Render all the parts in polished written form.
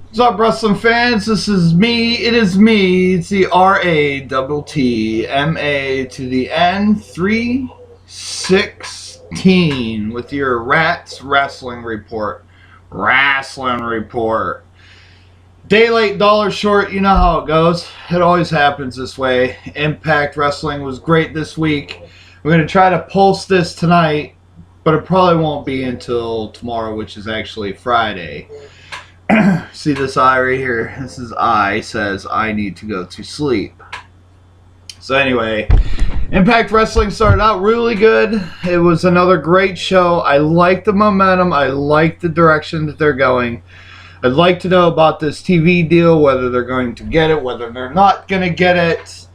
What's up, wrestling fans? This is me. It is me. It's the RATTMA to the N316 with your Rats Wrestling Report. Wrestling Report. Day late, dollar short. You know how it goes. It always happens this way. Impact Wrestling was great this week. We're going to try to post this tonight, but it probably won't be until tomorrow, which is actually Friday. See this eye right here? This is eye says I need to go to sleep. So anyway, Impact Wrestling started out really good. It was another great show. I like the momentum. I like the direction that they're going. I'd like to know about this TV deal, whether they're going to get it, whether they're not going to get it.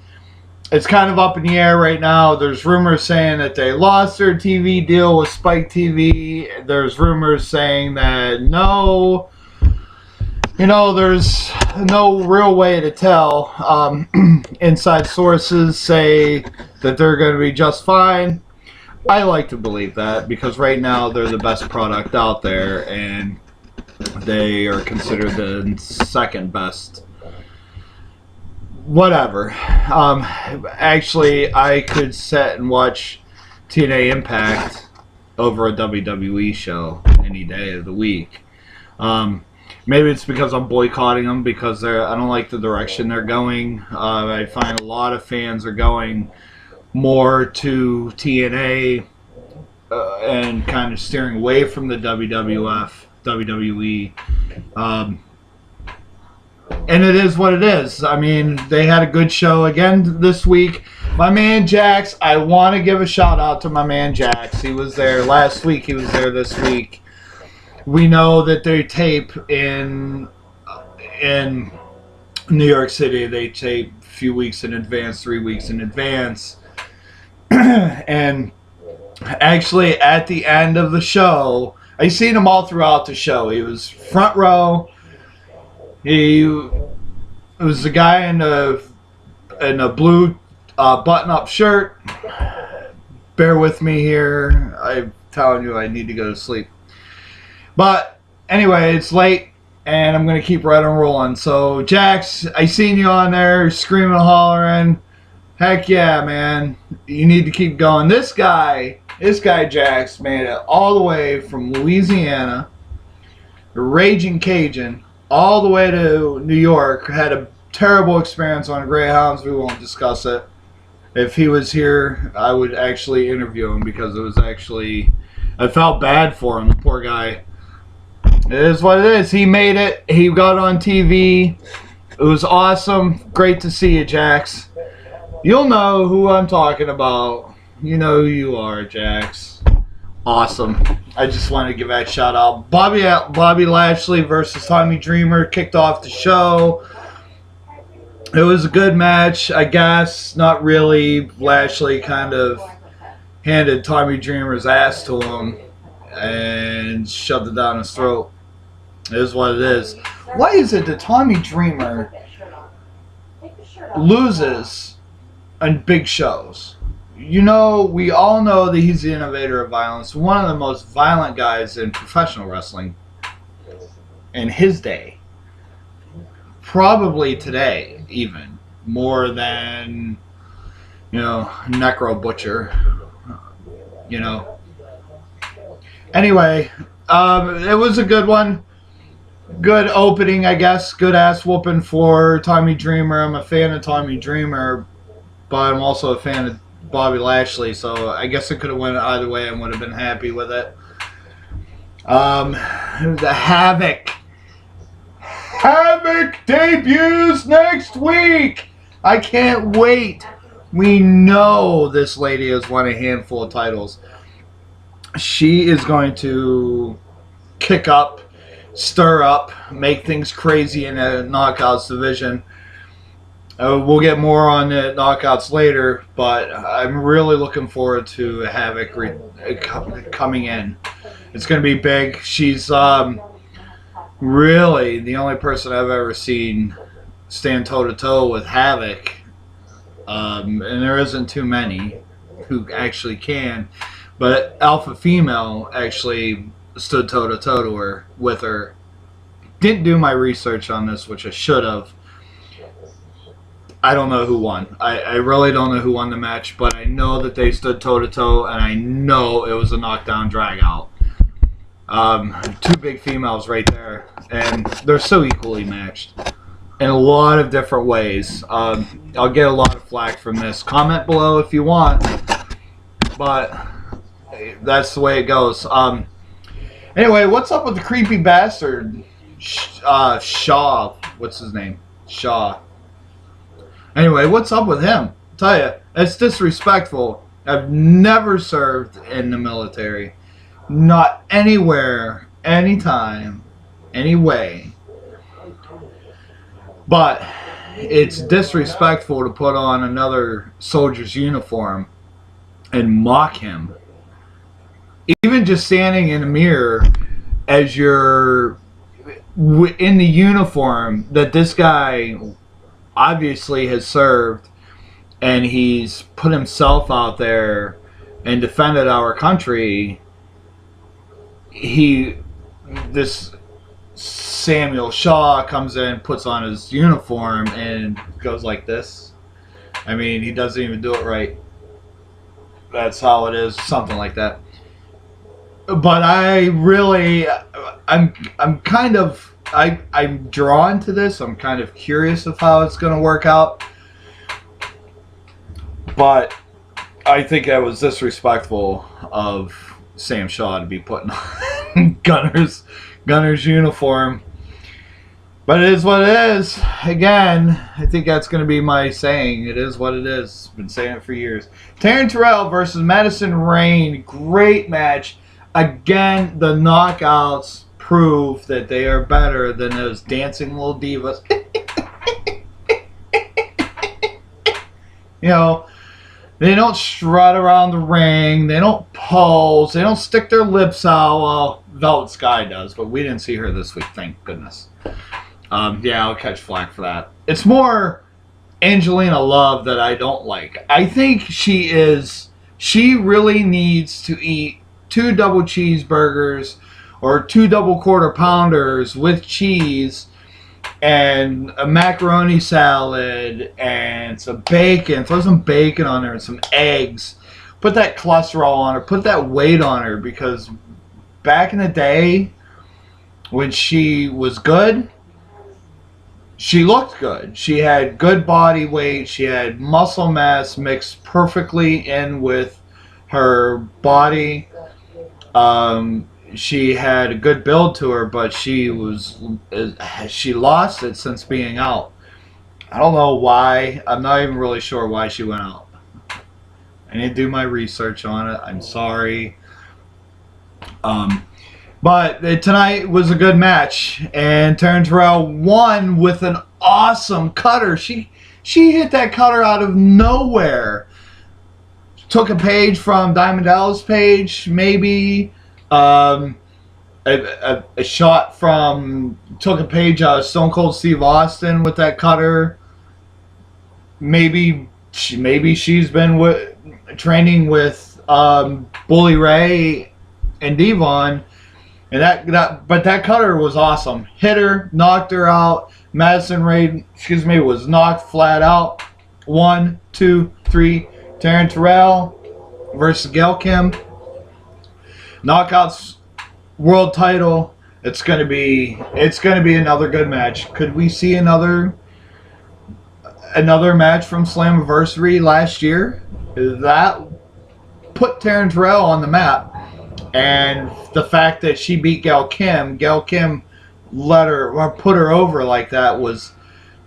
It's kind of up in the air right now. There's rumors saying that they lost their TV deal with Spike TV. There's rumors saying that no. You know, there's no real way to tell. Inside sources say that they're going to be just fine. I like to believe that because right now they're the best product out there and they are considered the second best. Whatever. Actually, I could sit and watch TNA Impact over a WWE show any day of the week. Maybe it's because I'm boycotting them because I don't like the direction they're going. I find a lot of fans are going more to TNA and kind of steering away from the WWE. And it is what it is. I mean, they had a good show again this week. My man Jax, I want to give a shout out to my man Jax. He was there last week. He was there this week. We know that they tape in New York City. They tape a few weeks in advance, 3 weeks in advance. And actually, at the end of the show, I seen him all throughout the show. He was front row. He was the guy in a blue button-up shirt. Bear with me here. I'm telling you, I need to go to sleep. But anyway, it's late, and I'm going to keep right on rolling. So, Jax, I seen you on there screaming, hollering. Heck yeah, man. You need to keep going. This guy, Jax, made it all the way from Louisiana, the Raging Cajun, all the way to New York. Had a terrible experience on Greyhounds. We won't discuss it. If he was here, I would actually interview him because it was actually... I felt bad for him, the poor guy. It is what it is. He made it. He got on TV. It was awesome. Great to see you, Jax. You'll know who I'm talking about. You know who you are, Jax. Awesome. I just wanted to give that shout out. Bobby Lashley versus Tommy Dreamer kicked off the show. It was a good match, I guess. Not really. Lashley kind of handed Tommy Dreamer's ass to him and shoved it down his throat. It is what it is. Why is it that Tommy Dreamer loses on big shows? You know, we all know that he's the innovator of violence. One of the most violent guys in professional wrestling in his day. Probably today, even. More than, you know, Necro Butcher. You know. Anyway, it was a good one. Good opening, I guess. Good ass whooping for Tommy Dreamer. I'm a fan of Tommy Dreamer, but I'm also a fan of Bobby Lashley, so I guess it could have went either way and would have been happy with it. The Havoc. Havoc debuts next week. I can't wait. We know this lady has won a handful of titles. She is going to kick up, stir up, make things crazy in the Knockouts division. We'll get more on the Knockouts later, but I'm really looking forward to Havoc coming in. It's going to be big. She's really the only person I've ever seen stand toe-to-toe with Havoc. And there isn't too many who actually can. But Alpha Female actually stood toe-to-toe with her didn't do my research on this, which I should have. I don't know who won. I really don't know who won the match, but I know that they stood toe-to-toe, and I know it was a knockdown drag-out. Two big females right there, and they're so equally matched in a lot of different ways. I'll get a lot of flack from this. Comment below if you want, but that's the way it goes. Anyway, what's up with the creepy bastard? Shaw. What's his name? Shaw. Anyway, what's up with him? I'll tell you, it's disrespectful. I've never served in the military. Not anywhere, anytime, any way. But it's disrespectful to put on another soldier's uniform and mock him. Even just standing in a mirror as you're in the uniform that this guy obviously has served, and he's put himself out there and defended our country. This Samuel Shaw comes in, puts on his uniform, and goes like this. I mean, he doesn't even do it right. That's how it is, something like that. But I'm drawn to this. I'm kind of curious of how it's going to work out. But I think that was disrespectful of Sam Shaw to be putting on Gunner's uniform. But it is what it is. Again, I think that's going to be my saying. It is what it is. Been saying it for years. Taryn Terrell versus Madison Rayne. Great match. Again, the knockouts prove that they are better than those dancing little divas. You know, they don't strut around the ring. They don't pose. They don't stick their lips out. Well, Velvet Sky does, but we didn't see her this week, thank goodness. Yeah, I'll catch flack for that. It's more Angelina Love that I don't like. I think she really needs to eat 2 double cheeseburgers or 2 double quarter pounders with cheese and a macaroni salad and some bacon. Throw some bacon on there and some eggs. Put that cholesterol on her. Put that weight on her, because back in the day when she was good, she looked good. She had good body weight. She had muscle mass mixed perfectly in with her body. She had a good build to her, but she lost it since being out. I don't know why. I'm not even really sure why she went out. I need to do my research on it. I'm sorry. But tonight was a good match, and Taryn Terrell won with an awesome cutter. She hit that cutter out of nowhere. Took a page from Diamond Dallas Page, maybe. A shot from, took a page out of Stone Cold Steve Austin with that cutter. Maybe she's been training with Bully Ray and Devon, and but that cutter was awesome. Hit her, knocked her out. Madison Rayne, was knocked flat out. 1, 2, 3. Taryn Terrell versus Gail Kim. Knockouts world title. It's gonna be another good match. Could we see another match from Slammiversary last year? That put Taryn Terrell on the map. And the fact that she beat Gail Kim let her, or put her over like that, was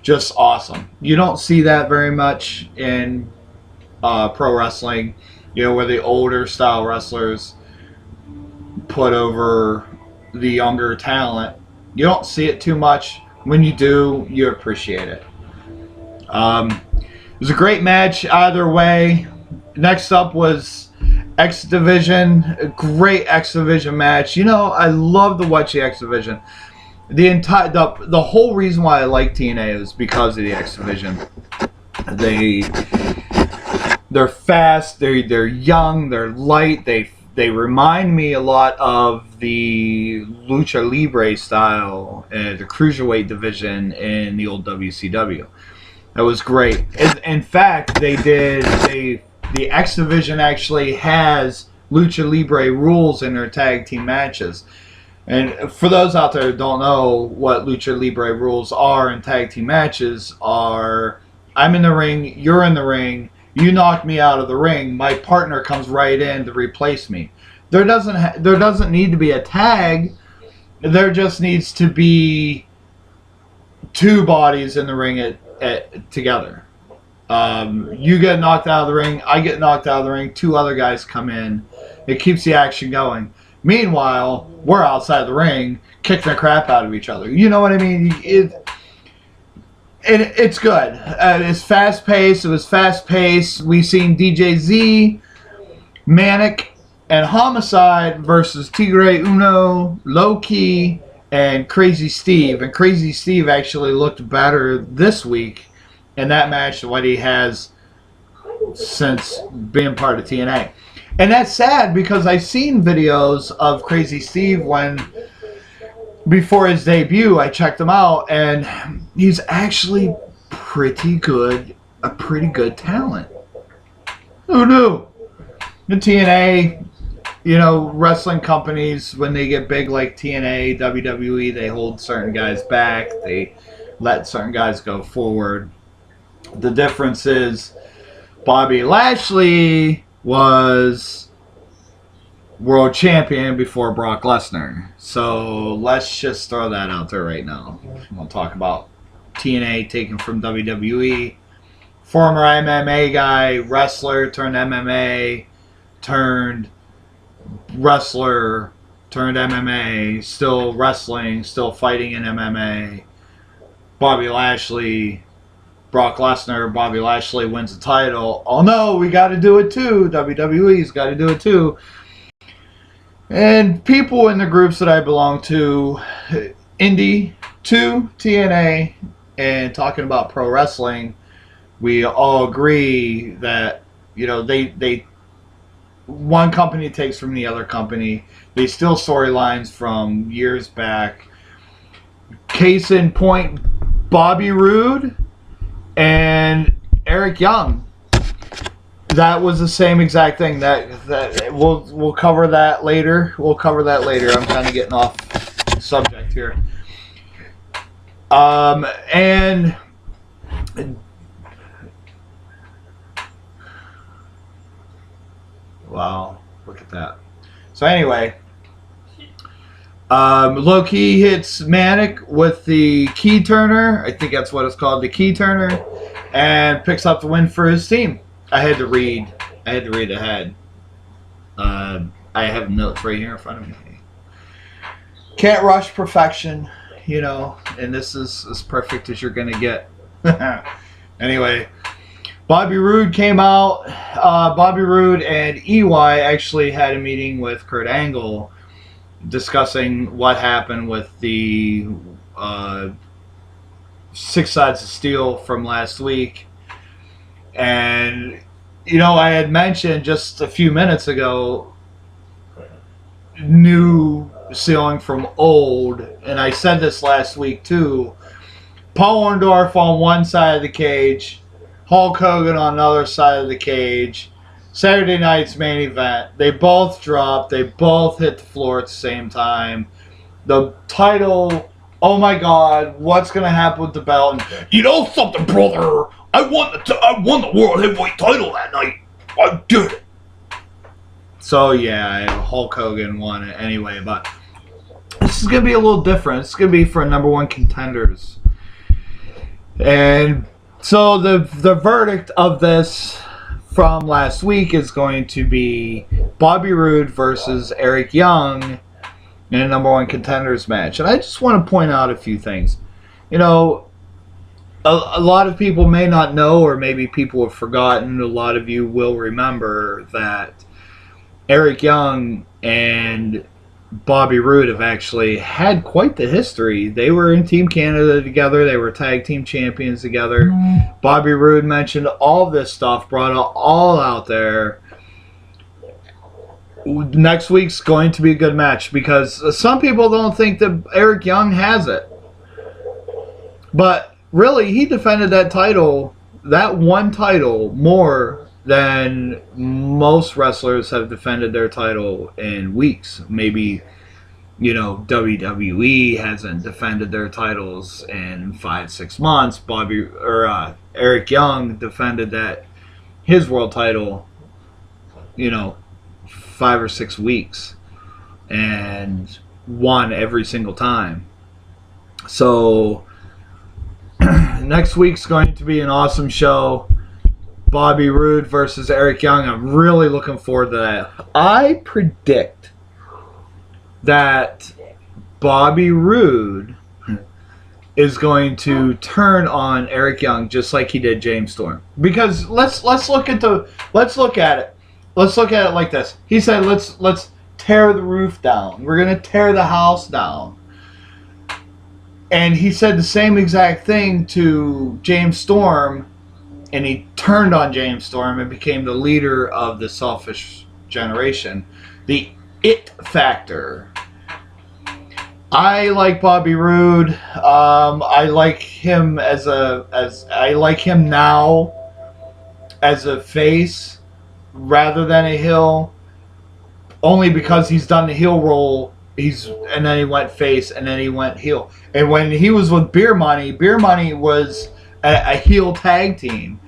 just awesome. You don't see that very much in pro wrestling, where the older style wrestlers put over the younger talent. You don't see it too much. When you do, you appreciate it. It was a great match either way. Next up was X Division. A great X Division match. I love the Wetchy X Division. The whole reason why I like TNA is because of the X Division. They're fast, they're young, they're light, they they remind me a lot of the Lucha Libre style, the cruiserweight division in the old WCW. That was great. In fact, the X division actually has Lucha Libre rules in their tag team matches. And for those out there who don't know what Lucha Libre rules are in tag team matches are, I'm in the ring, you're in the ring, you knock me out of the ring, my partner comes right in to replace me. There doesn't need to be a tag. There just needs to be two bodies in the ring together. You get knocked out of the ring, I get knocked out of the ring, two other guys come in. It keeps the action going. Meanwhile, we're outside the ring kicking the crap out of each other. You know what I mean? It's good. It's fast-paced. It was fast-paced. We've seen DJZ, Manic, and Homicide versus Tigre Uno, Low Key, and Crazy Steve. And Crazy Steve actually looked better this week in that match than what he has since being part of TNA. And that's sad because I've seen videos of Crazy Steve before his debut. I checked him out, and he's actually pretty good, a pretty good talent. Who knew? The TNA, wrestling companies, when they get big like TNA, WWE, they hold certain guys back. They let certain guys go forward. The difference is Bobby Lashley was world champion before Brock Lesnar. So let's just throw that out there right now. We'll talk about TNA taken from WWE. Former MMA guy, wrestler turned MMA, turned wrestler, turned MMA, still wrestling, still fighting in MMA. Bobby Lashley, Brock Lesnar, Bobby Lashley wins the title. Oh no, we got to do it too. WWE's got to do it too. And people in the groups that I belong to, Indie to TNA, and talking about pro wrestling, we all agree that they one company takes from the other company. They steal storylines from years back. Case in point, Bobby Roode and Eric Young. That was the same exact thing. That we'll cover that later. We'll cover that later. I'm kind of getting off subject here. And wow, look at that. So anyway, Low Key hits Manic with the key turner. I think that's what it's called, the key turner, and picks up the win for his team. I had to read ahead. I have notes right here in front of me. Can't rush perfection, and this is as perfect as you're gonna get. Anyway, Bobby Roode came out. Bobby Roode and EY actually had a meeting with Kurt Angle discussing what happened with the 6 Sides of Steel from last week. And, I had mentioned just a few minutes ago, new stealing from old. And I said this last week too. Paul Orndorff on one side of the cage, Hulk Hogan on the other side of the cage. Saturday night's main event. They both dropped. They both hit the floor at the same time. The title, oh my God, what's going to happen with the belt? And, you know something, brother? I won the World Heavyweight title that night. I did it. So, yeah, Hulk Hogan won it anyway. But this is going to be a little different. It's going to be for number one contenders. And so the verdict of this from last week is going to be Bobby Roode versus Eric Young in a number one contenders match. And I just want to point out a few things. A lot of people may not know, or maybe people have forgotten. A lot of you will remember that Eric Young and Bobby Roode have actually had quite the history. They were in Team Canada together. They were tag team champions together. Bobby Roode mentioned all this stuff, brought it all out there. next week's going to be a good match because some people don't think that Eric Young has it. But really, he defended that title, that one title, more than most wrestlers have defended their title in weeks. Maybe, WWE hasn't defended their titles in 5-6 months. Eric Young defended his world title, 5 or 6 weeks, and won every single time. So next week's going to be an awesome show. Bobby Roode versus Eric Young. I'm really looking forward to that. I predict that Bobby Roode is going to turn on Eric Young just like he did James Storm. Because let's look at it. Let's look at it like this. He said, let's tear the roof down. We're gonna tear the house down. And he said the same exact thing to James Storm, and he turned on James Storm and became the leader of the selfish generation. The it factor. I like Bobby Roode. I like him I like him now as a face rather than a heel, only because he's done the heel role. And then he went face, and then he went heel. And when he was with Beer Money was a heel tag team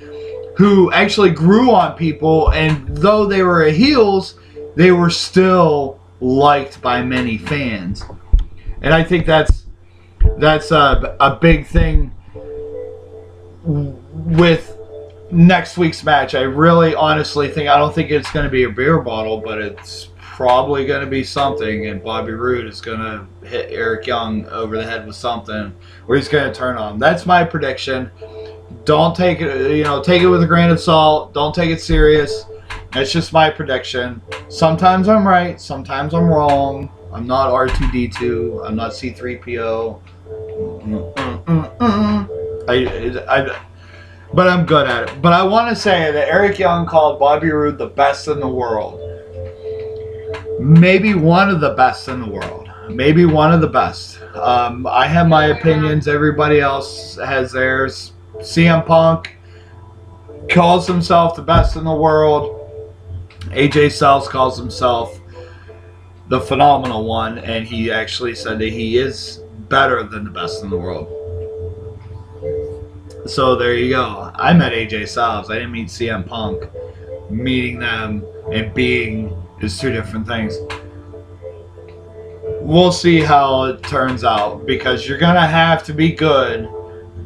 who actually grew on people, and though they were heels, they were still liked by many fans. And I think that's a big thing with next week's match. I really honestly think, I don't think it's going to be a beer bottle, but it's probably going to be something, and Bobby Roode is going to hit Eric Young over the head with something, or he's going to turn on him. That's my prediction. Don't take it, take it with a grain of salt. Don't take it serious. That's just my prediction. Sometimes I'm right. Sometimes I'm wrong. I'm not R2-D2. I'm not C-3PO. But I'm good at it. But I want to say that Eric Young called Bobby Roode the best in the world. Maybe one of the best in the world. Maybe one of the best. I have my opinions. Everybody else has theirs. CM Punk calls himself the best in the world. AJ Styles calls himself the phenomenal one, and he actually said that he is better than the best in the world. So there you go. I met AJ Styles. I didn't meet CM Punk. Meeting them and being is two different things. We'll see how it turns out, because you're going to have to be good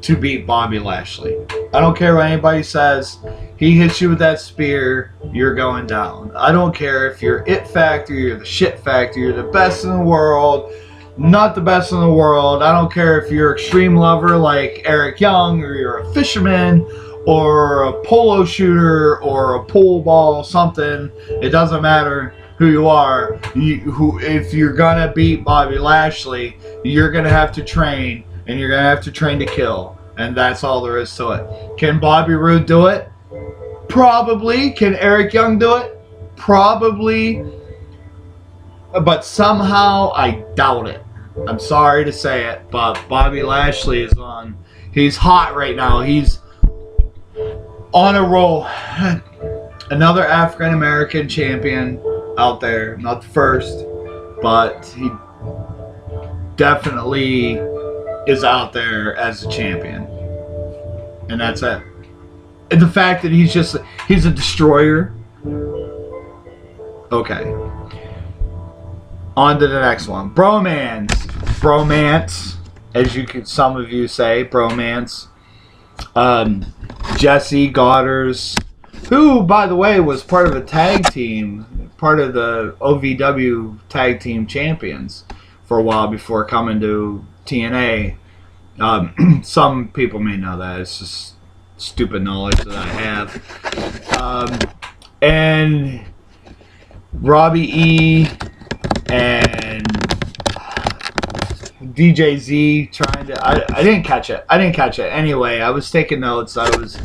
to beat Bobby Lashley. I don't care what anybody says. He hits you with that spear, you're going down. I don't care if you're it factor, you're the shit factor, you're the best in the world, not the best in the world. I don't care if you're extreme lover like Eric Young, or you're a fisherman, or a polo shooter, or a pool ball, something. It doesn't matter who you are. If you're gonna beat Bobby Lashley, you're gonna have to train, and you're gonna have to train to kill, and that's all there is to it. Can Bobby Roode do it? Probably. Can Eric Young do it? Probably. But somehow I doubt it. I'm sorry to say it, but Bobby Lashley is he's hot right now. He's on a roll. Another African American champion out there. Not the first, but he definitely is out there as a champion. And that's it. And the fact that he's a destroyer. Okay. On to the next one. Bromance, as some of you say, bromance. Jesse Goddard's, who, by the way, was part of a tag team, part of the OVW tag team champions for a while before coming to TNA. Some people may know that. It's just stupid knowledge that I have. And Robbie E. and DJ Z trying to... I didn't catch it. Anyway, I was taking notes. I was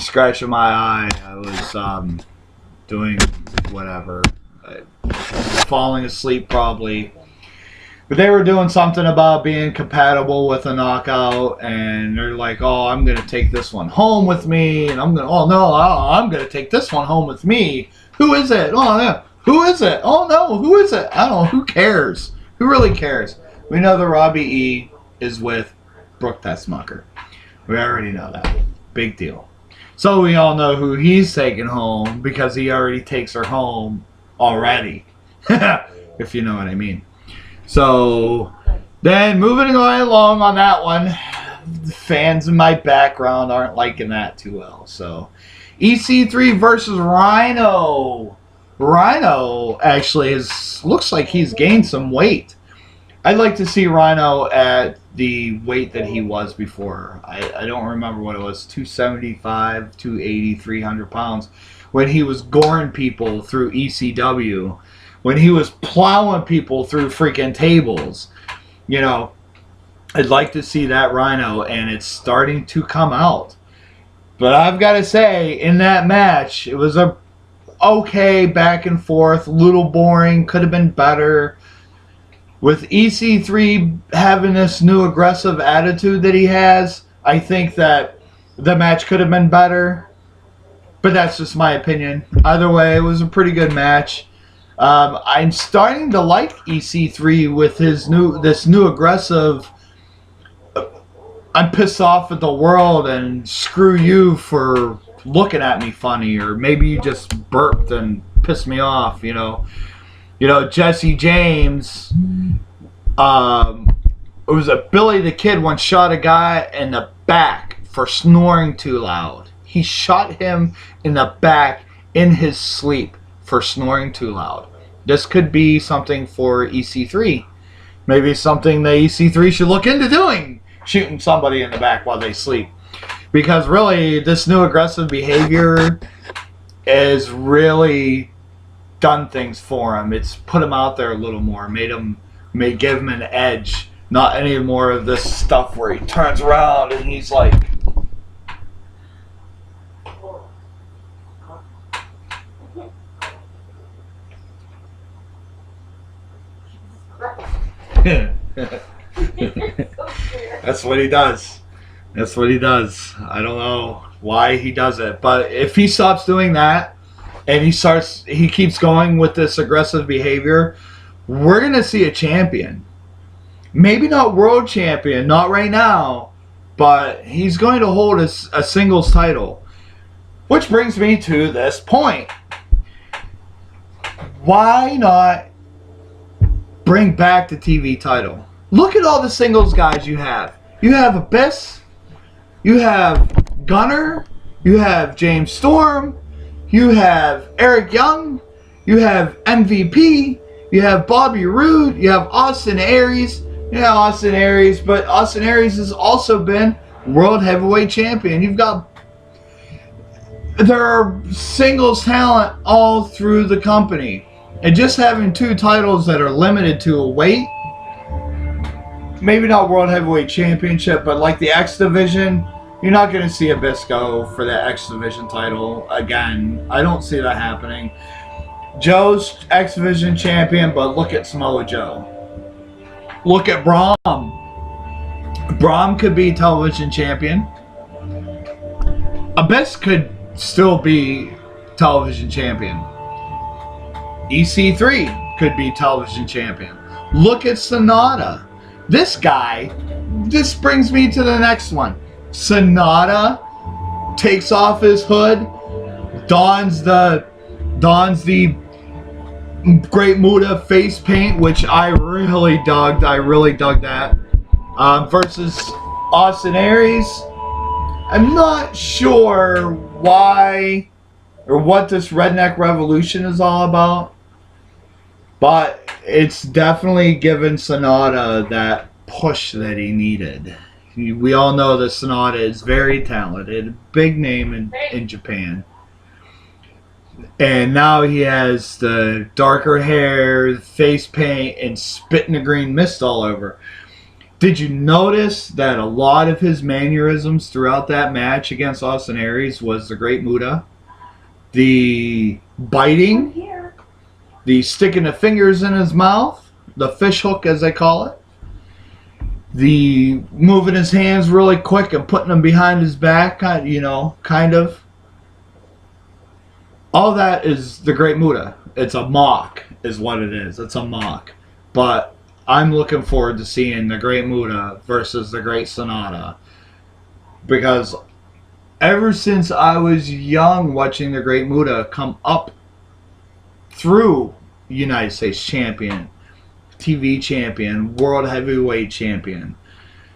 scratching my eye. I was doing whatever. Falling asleep probably. But they were doing something about being compatible with a knockout, and they're like, oh, I'm going to take this one home with me, and I'm going to, oh, no, I'm going to take this one home with me. Who is it? Oh, yeah. Who is it? Oh, no, who is it? I don't know. Who cares? Who really cares? We know that Robbie E. is with Brooke Tessmacher. We already know that. Big deal. So we all know who he's taking home because he already takes her home already. If you know what I mean. So then moving right along on that one, the fans in my background aren't liking that too well. So EC3 versus Rhino. Rhino actually looks like he's gained some weight. I'd like to see Rhino at the weight that he was before. I don't remember what it was, 275, 280, 300 pounds, when he was goring people through ECW, when he was plowing people through freaking tables. You know, I'd like to see that Rhino, and it's starting to come out. But I've got to say, in that match, it was a okay back and forth, little boring, could have been better. With EC3 having this new aggressive attitude that he has, I think that the match could have been better. But that's just my opinion. Either way, it was a pretty good match. I'm starting to like EC3 with this new aggressive, I'm pissed off at the world and screw you for looking at me funny, or maybe you just burped and pissed me off, you know. You know, Jesse James, it was a Billy the Kid once shot a guy in the back for snoring too loud. He shot him in the back in his sleep for snoring too loud. This could be something for EC3. Maybe something that EC3 should look into doing, shooting somebody in the back while they sleep. Because really, this new aggressive behavior is really done things for him. It's put him out there a little more, may give him an edge. Not any more of this stuff where he turns around and he's like, that's what he does. That's what he does. I don't know why he does it, but if he stops doing that and he keeps going with this aggressive behavior, we're gonna see a champion. Maybe not world champion, not right now, but he's going to hold a singles title. Which brings me to this point. Why not bring back the TV title? Look at all the singles guys you have. You have Abyss, you have Gunner, you have James Storm, you have Eric Young, you have MVP, you have Bobby Roode, you have Austin Aries. Yeah, Austin Aries, but Austin Aries has also been World Heavyweight Champion. There are singles talent all through the company. And just having two titles that are limited to a weight, maybe not World Heavyweight Championship, but like the X Division, you're not going to see Abyss go for the X Division title again. I don't see that happening. Joe's X Division champion, but look at Samoa Joe. Look at Braun. Braun could be television champion. Abyss could still be television champion. EC3 could be television champion. Look at Sonata. This guy, this brings me to the next one. Sonata takes off his hood, dons the Great Muta face paint, which I really dug. I really dug that. Versus Austin Aries. I'm not sure why or what this Redneck Revolution is all about, but it's definitely given Sonata that push that he needed. We all know that Sonata is very talented, big name in Japan. And now he has the darker hair, face paint, and spitting the green mist all over. Did you notice that a lot of his mannerisms throughout that match against Austin Aries was the Great Muta? the biting, the sticking the fingers in his mouth, the fish hook as they call it, the moving his hands really quick and putting them behind his back, kind of. All that is the Great Muta. It's a mock, is what it is. It's a mock. But I'm looking forward to seeing the Great Muta versus the Great Sonata. Because ever since I was young watching the Great Muta come up through United States champion, TV champion, world heavyweight champion.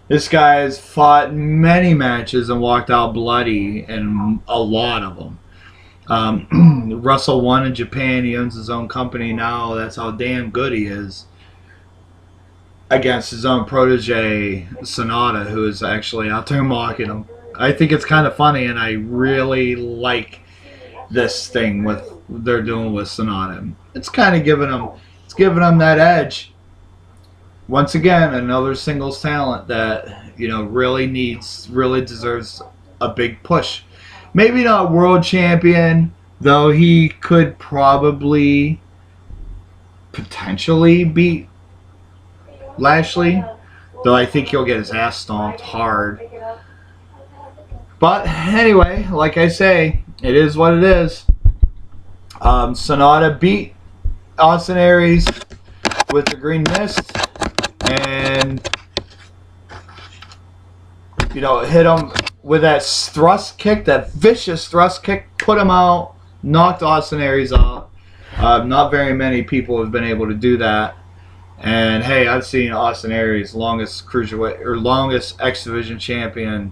This guy has fought many matches and walked out bloody in a lot of them. Russell won in Japan. He owns his own company now. That's how damn good he is. Against his own protege, Sonata, who is actually out there mocking him. I think it's kind of funny, and I really like this thing with they're doing with Sonata. It's kind of giving him that edge. Once again, another singles talent that really deserves a big push. Maybe not world champion, though he could probably potentially beat Lashley, though I think he'll get his ass stomped hard. But anyway, like I say, it is what it is. Sonata beat Austin Aries with the Green Mist, and hit him with that thrust kick, that vicious thrust kick, put him out, knocked Austin Aries out. Not very many people have been able to do that. And hey, I've seen Austin Aries, longest cruiserweight or longest X Division champion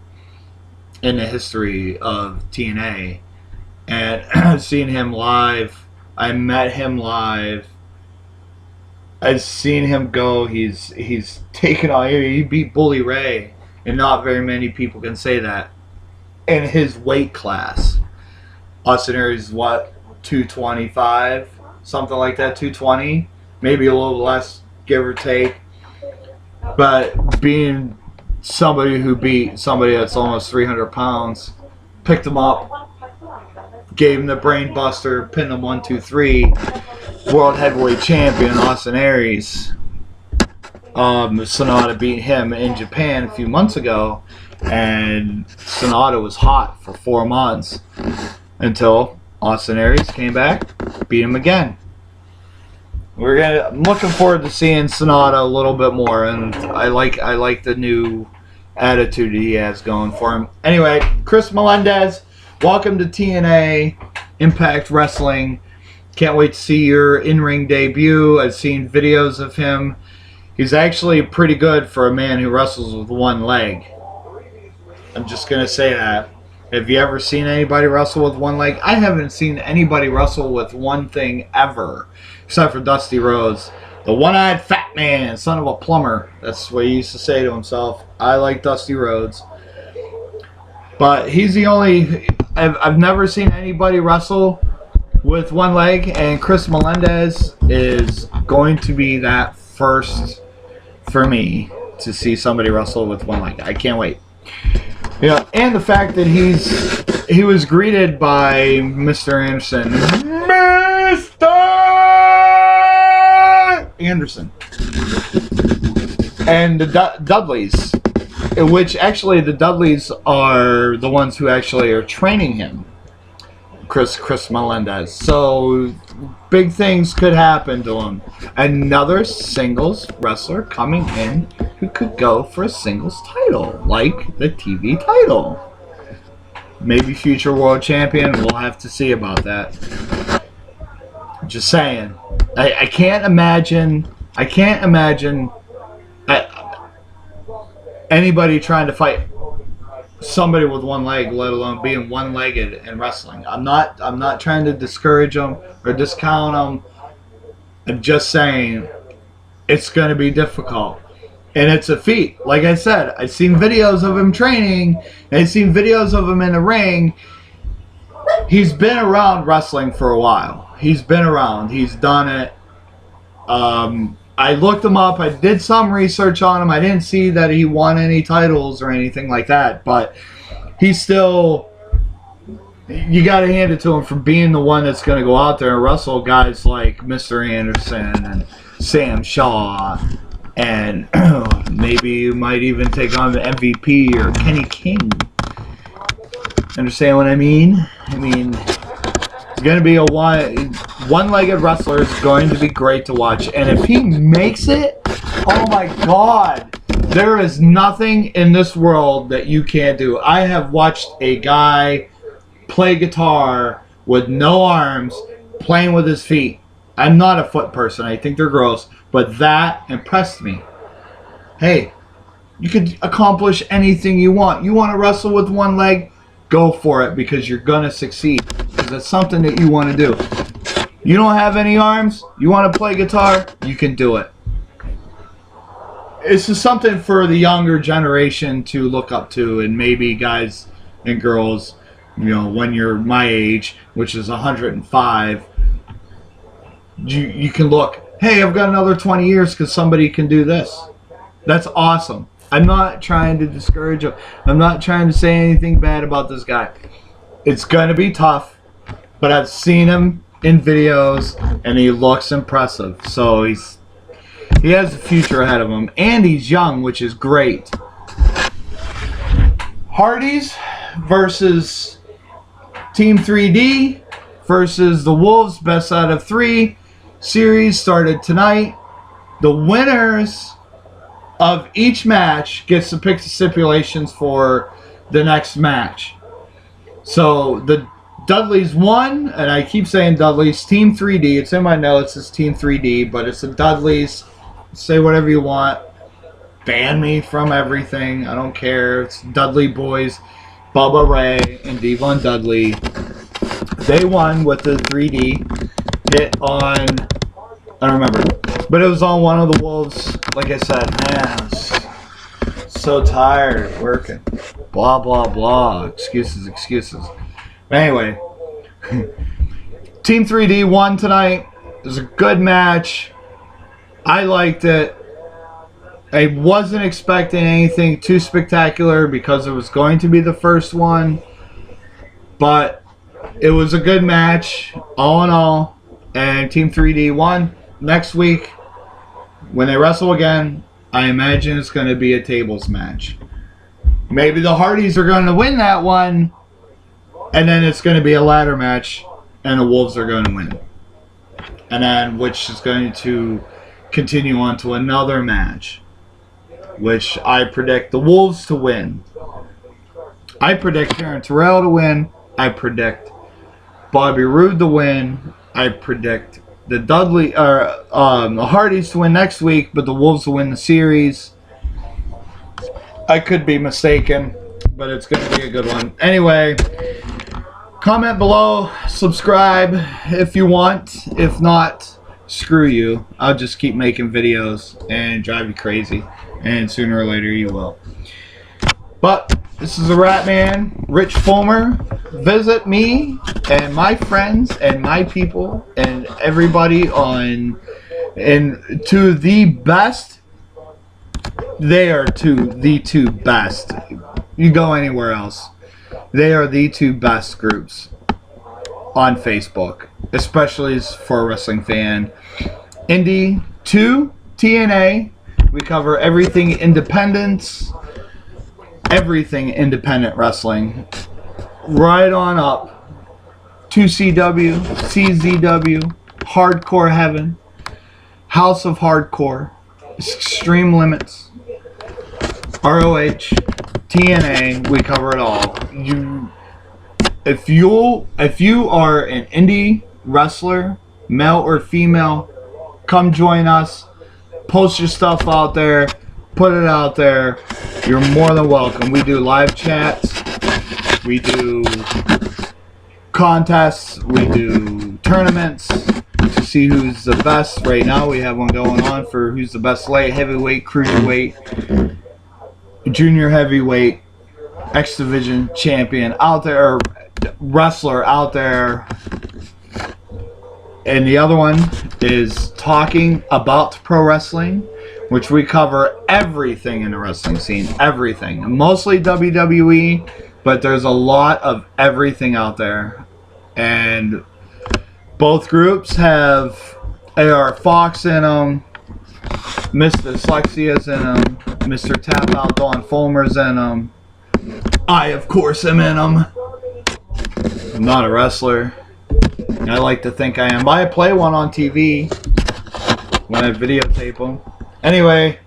in the history of TNA, and I've seen him live. I met him live. I've seen him go. He's taken on. He beat Bully Ray, and not very many people can say that in his weight class. Austin Aries is what, 225, something like that, 220, maybe a little less, give or take. But being somebody who beat somebody that's almost 300 pounds, picked him up, gave him the brain buster, pinned him 1, 2, 3. World heavyweight champion Austin Aries. Sonata beat him in Japan a few months ago, and Sonata was hot for 4 months until Austin Aries came back, beat him again. I'm looking forward to seeing Sonata a little bit more, and I like the new attitude he has going for him. Anyway, Chris Melendez, welcome to TNA Impact Wrestling. Can't wait to see your in-ring debut. I've seen videos of him. He's actually pretty good for a man who wrestles with one leg. I'm just going to say that. Have you ever seen anybody wrestle with one leg? I haven't seen anybody wrestle with one thing ever, except for Dusty Rhodes. The one-eyed fat man, son of a plumber. That's what he used to say to himself. I like Dusty Rhodes. But he's the only... I've never seen anybody wrestle with one leg, and Chris Melendez is going to be that first for me to see somebody wrestle with one leg. I can't wait. And the fact that he was greeted by Mr. Anderson. Mr. Anderson. And the Dudleys, which actually the Dudleys are the ones who actually are training him. Chris Melendez. So big things could happen to him. Another singles wrestler coming in who could go for a singles title, like the TV title. Maybe future world champion. We'll have to see about that. Just saying. I can't imagine anybody trying to fight somebody with one leg, let alone being one-legged and wrestling. I'm not trying to discourage them or discount them. I'm just saying it's going to be difficult. And it's a feat. Like I said, I've seen videos of him training, and I've seen videos of him in the ring. He's been around wrestling for a while. He's been around. He's done it. I looked him up. I did some research on him. I didn't see that he won any titles or anything like that. But he's still you got to hand it to him for being the one that's going to go out there and wrestle guys like Mr. Anderson and Sam Shaw, and maybe you might even take on the MVP or Kenny King. Understand what I mean? I mean, it's going to be a one-legged wrestler. Is going to be great to watch, and if he makes it, oh my God, there is nothing in this world that you can't do. I have watched a guy play guitar with no arms, playing with his feet. I'm not a foot person. I think they're gross, but that impressed me. Hey, you could accomplish anything you want. You want to wrestle with one leg? Go for it, because you're going to succeed. Because it's something that you want to do. You don't have any arms? You want to play guitar? You can do it. It's just something for the younger generation to look up to, and maybe guys and girls, you know, when you're my age, which is 105, you can look, hey, I've got another 20 years because somebody can do this. That's awesome. I'm not trying to discourage him. I'm not trying to say anything bad about this guy. It's going to be tough, but I've seen him in videos, and he looks impressive. So he has a future ahead of him, and he's young, which is great. Hardys versus Team 3D versus the Wolves, best out of 3 series started tonight. The winners of each match gets to pick the stipulations for the next match. So the Dudleys won, and I keep saying Dudleys. Team 3D, it's in my notes, it's Team 3D, but it's the Dudleys. Say whatever you want. Ban me from everything. I don't care. It's Dudley boys, Bubba Ray and Devon Dudley. They won with the 3D hit on, I don't remember, but it was on one of the Wolves. Like I said, man, I was so tired working. Blah, blah, blah. Excuses, excuses. Anyway, Team 3D won tonight. It was a good match. I liked it. I wasn't expecting anything too spectacular because it was going to be the first one. But it was a good match, all in all. And Team 3D won. Next week, when they wrestle again, I imagine it's going to be a tables match. Maybe the Hardys are going to win that one. And then it's going to be a ladder match. And the Wolves are going to win. And then, which is going to continue on to another match, which I predict the Wolves to win. I predict Karen Terrell to win. I predict Bobby Roode to win. I predict the the Hardys to win next week, but the Wolves to win the series. I could be mistaken, but it's going to be a good one. Anyway, comment below, subscribe if you want. If not, screw you. I'll just keep making videos and drive you crazy, and sooner or later you will. But this is the Rat Man, Rich Fulmer. Visit me and my friends and my people and everybody on to the best. They are the two best. You go anywhere else, they are the two best groups on Facebook, especially for a wrestling fan. Indie 2, TNA. We cover everything independence, everything independent wrestling, right on up to CW, CZW, Hardcore Heaven, House of Hardcore, Extreme Limits, ROH, TNA. We cover it all. If you are an indie wrestler, male or female, come join us. Post your stuff out there. Put it out there. You're more than welcome. We do live chats. We do contests. We do tournaments to see who's the best. Right now we have one going on for who's the best light heavyweight, cruiserweight, junior heavyweight, X Division champion out there, wrestler out there. And the other one is talking about pro wrestling, which we cover everything in the wrestling scene, everything. Mostly WWE, but there's a lot of everything out there. And both groups have AR Fox in them, Mr. Dyslexia's in them, Mr. Tap Out Dawn Fulmer's in them. I, of course, am in them. I'm not a wrestler. I like to think I am, but I play one on TV when I videotape them. Anyway,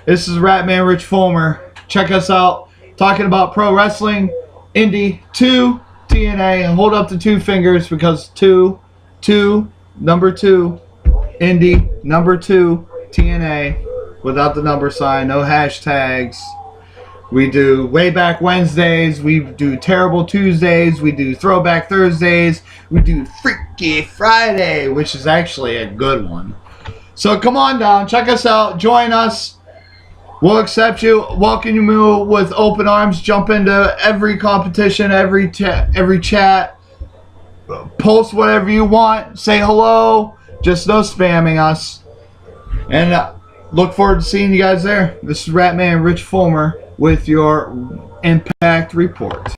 this is Ratman Rich Fulmer. Check us out. Talking about pro wrestling, indie, 2, TNA, and hold up the 2 fingers because 2, number 2, indie, number 2, TNA, without the number sign, no hashtags. We do Way Back Wednesdays, we do Terrible Tuesdays, we do Throwback Thursdays, we do Freaky Friday, which is actually a good one. So come on down, check us out, join us. We'll accept you, welcome you with open arms, jump into every competition, every chat, post whatever you want, say hello, just no spamming us. And look forward to seeing you guys there. This is Ratman Rich Fulmer with your Impact Report.